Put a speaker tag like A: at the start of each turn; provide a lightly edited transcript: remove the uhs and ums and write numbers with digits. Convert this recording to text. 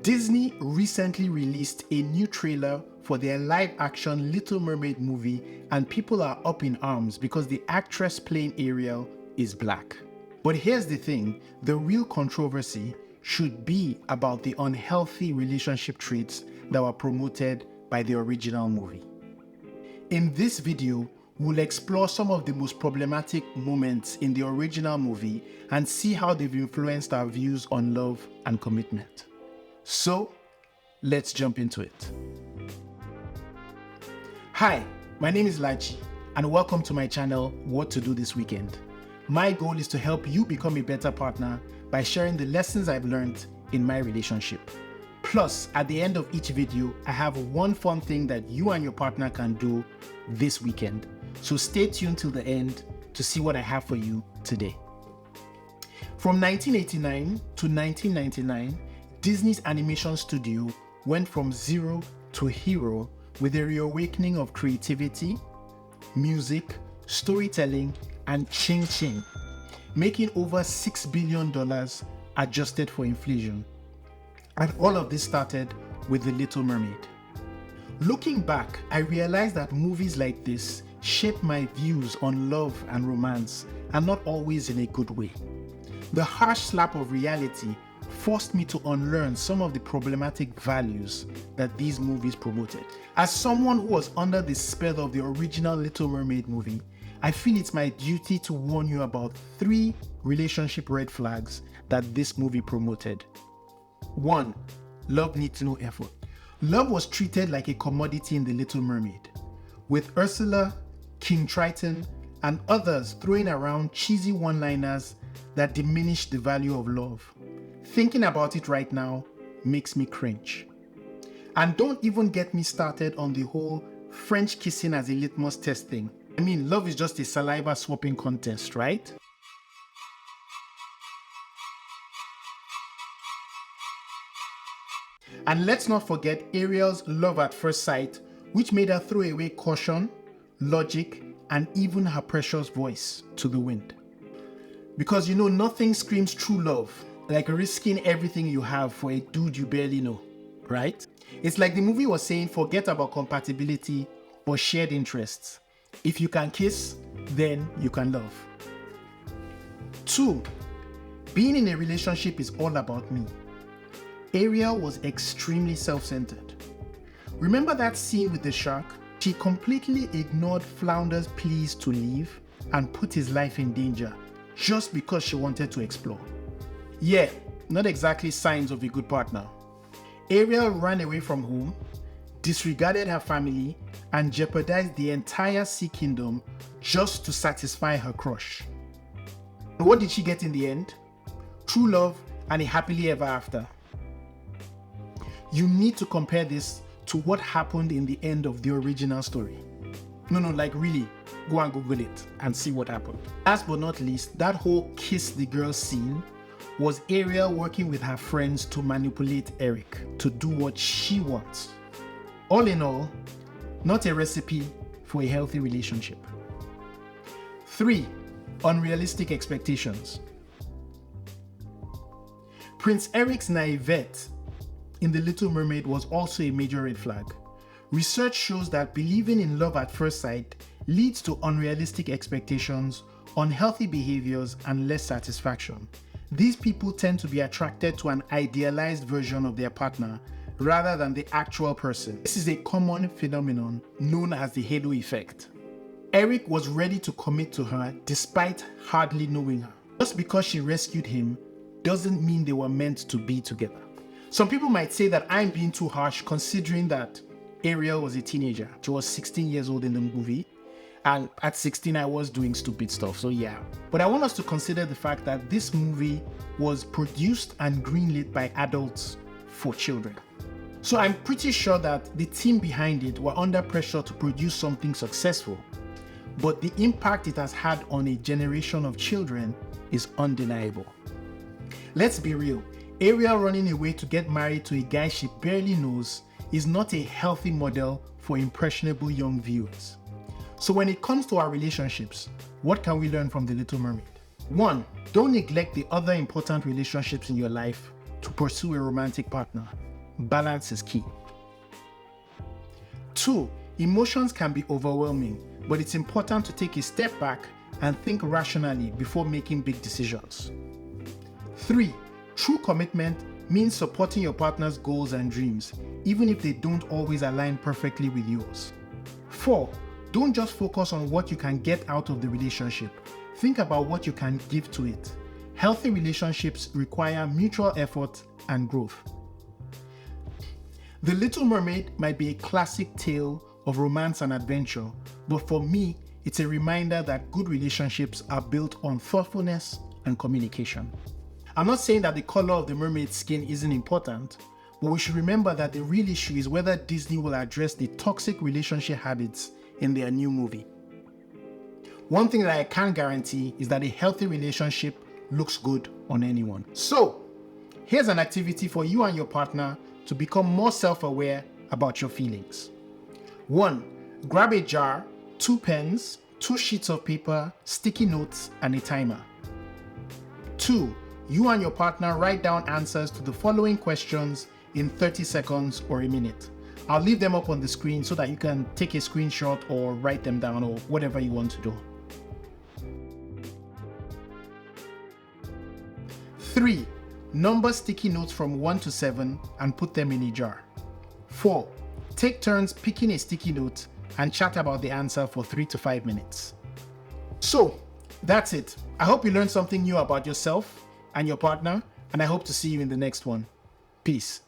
A: Disney recently released a new trailer for their live-action Little Mermaid movie, and people are up in arms because the actress playing Ariel is black. But here's the thing, the real controversy should be about the unhealthy relationship traits that were promoted by the original movie. In this video, we'll explore some of the most problematic moments in the original movie and see how they've influenced our views on love and commitment. So, let's jump into it. Hi, my name is Lachi, and welcome to my channel, What to Do This Weekend. My goal is to help you become a better partner by sharing the lessons I've learned in my relationship. Plus, at the end of each video, I have one fun thing that you and your partner can do this weekend. So stay tuned till the end to see what I have for you today. From 1989 to 1999, Disney's animation studio went from zero to hero with a reawakening of creativity, music, storytelling, and ching-ching, making over $6 billion adjusted for inflation. And all of this started with The Little Mermaid. Looking back, I realized that movies like this shaped my views on love and romance, and not always in a good way. The harsh slap of reality forced me to unlearn some of the problematic values that these movies promoted. As someone who was under the spell of the original Little Mermaid movie, I feel it's my duty to warn you about 3 relationship red flags that this movie promoted. 1. Love needs no effort. Love was treated like a commodity in The Little Mermaid, with Ursula, King Triton, and others throwing around cheesy one-liners that diminished the value of love. Thinking about it right now makes me cringe. And don't even get me started on the whole French kissing as a litmus test thing. I mean, love is just a saliva swapping contest, right? And let's not forget Ariel's love at first sight, which made her throw away caution, logic, and even her precious voice to the wind. Because you know, nothing screams true love like risking everything you have for a dude you barely know, right? It's like the movie was saying, forget about compatibility or shared interests. If you can kiss, then you can love. 2. Being in a relationship is all about me. Ariel was extremely self-centered. Remember that scene with the shark? She completely ignored Flounder's pleas to leave and put his life in danger just because she wanted to explore. Yeah, not exactly signs of a good partner. Ariel ran away from home, disregarded her family, and jeopardized the entire Sea Kingdom just to satisfy her crush. And what did she get in the end? True love and a happily ever after. You need to compare this to what happened in the end of the original story. No, like really, go and Google it and see what happened. Last but not least, that whole kiss the girl scene was Ariel working with her friends to manipulate Eric to do what she wants. All in all, not a recipe for a healthy relationship. 3. Unrealistic expectations. Prince Eric's naivete in The Little Mermaid was also a major red flag. Research shows that believing in love at first sight leads to unrealistic expectations, unhealthy behaviors, and less satisfaction. These people tend to be attracted to an idealized version of their partner rather than the actual person. This is a common phenomenon known as the halo effect. Eric was ready to commit to her despite hardly knowing her. Just because she rescued him doesn't mean they were meant to be together. Some people might say that I'm being too harsh considering that Ariel was a teenager. She was 16 years old in the movie, and at 16 I was doing stupid stuff, so yeah. But I want us to consider the fact that this movie was produced and greenlit by adults for children. So I'm pretty sure that the team behind it were under pressure to produce something successful, but the impact it has had on a generation of children is undeniable. Let's be real, Ariel running away to get married to a guy she barely knows is not a healthy model for impressionable young viewers. So when it comes to our relationships, what can we learn from The Little Mermaid? 1. Don't neglect the other important relationships in your life to pursue a romantic partner. Balance is key. 2. Emotions can be overwhelming, but it's important to take a step back and think rationally before making big decisions. 3. True commitment means supporting your partner's goals and dreams, even if they don't always align perfectly with yours. 4. Don't just focus on what you can get out of the relationship. Think about what you can give to it. Healthy relationships require mutual effort and growth. The Little Mermaid might be a classic tale of romance and adventure, but for me, it's a reminder that good relationships are built on thoughtfulness and communication. I'm not saying that the color of the mermaid's skin isn't important, but we should remember that the real issue is whether Disney will address the toxic relationship habits in their new movie. One thing that I can guarantee is that a healthy relationship looks good on anyone. So, here's an activity for you and your partner to become more self-aware about your feelings. 1. Grab a jar, 2 pens, 2 sheets of paper, sticky notes, and a timer. 2. You and your partner write down answers to the following questions in 30 seconds or a minute. I'll leave them up on the screen so that you can take a screenshot or write them down or whatever you want to do. 3. Number sticky notes from 1 to 7 and put them in a jar. 4. Take turns picking a sticky note and chat about the answer for 3 to 5 minutes. So, that's it. I hope you learned something new about yourself and your partner, and I hope to see you in the next one. Peace.